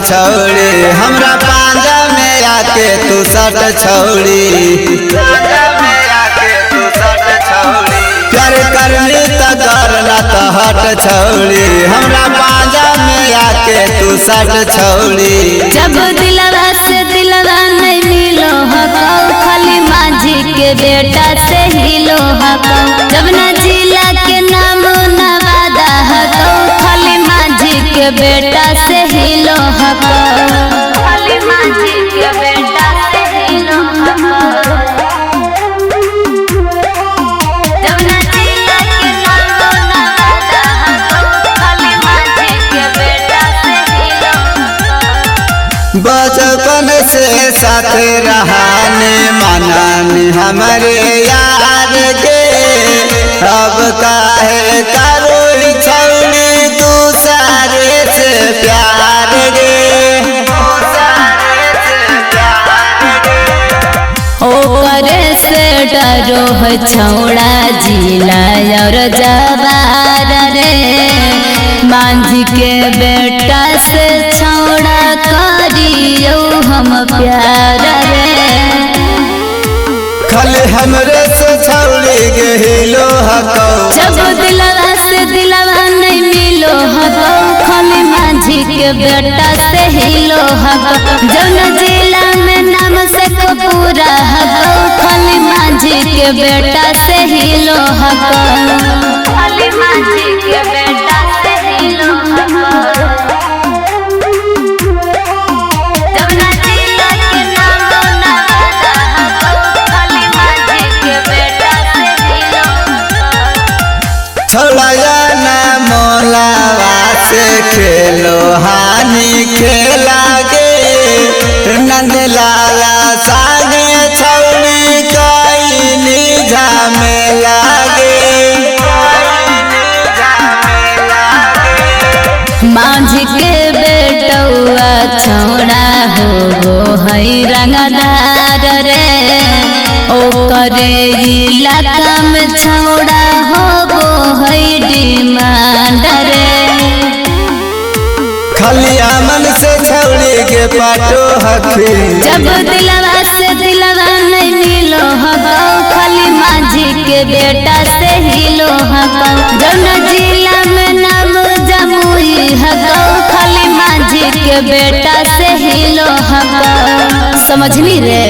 छौड़ी हमरा पांजा में आके तू सट छौड़ी प्यार करनी त करना त हट छौड़ी हमरा पांजा में आके तू सट छौड़ी। जब दिलवा से दिलवा नहीं मिलो हको खाली माझी के बेटा से हिलो हको जब न जिला के नाम नवादा हको खाली माझी के बेटा से हिलो हको खाली माझी के बेटा से हिलो हको जब न जिला के नाम नवादा हको खाली माझी के बेटा से हिलो हको। बचपन से साथ रहाने मानानी हमारे यार के अब काहे करो छौड़ी दूसरे से प्यार गे ओकरे से डरो है छौड़ा जिला और जवार रे मांझी के बेटा से छौड़ा करियो हम प्यार रे खाली हमरे से छौड़ी के हिलो हको जब दिलवा से दिलवा नहीं मिलो हको खाली माझी के बेटा से हिलो हको जौन जिला में नाम से पूरा हको खाली माझी के बेटा से हिलो हको खाली माझी के बेटा से हिलो हको जब न जिला के नाम नवादा हको खाली माझी के बेटा से हिलो हको। छौड़ा ना मोलावा से खेलो हानि खेला गे नंद लाला सागे छौड़ी कई झमेला गे माझी के बेटौआ छौड़ा हो है रंगदार रे ओकरे इलाका में छौड़ा हो है डिमांड रे खाली अमन से छौड़ी के पाटो हखी जब दिलवा से दिलवा नहीं मिलो हको खाली माझी के बेटा से हिलो हको जौन जिला में नाम जमुई हको खाली माझी के बेटा से हिलो हको समझनी रे।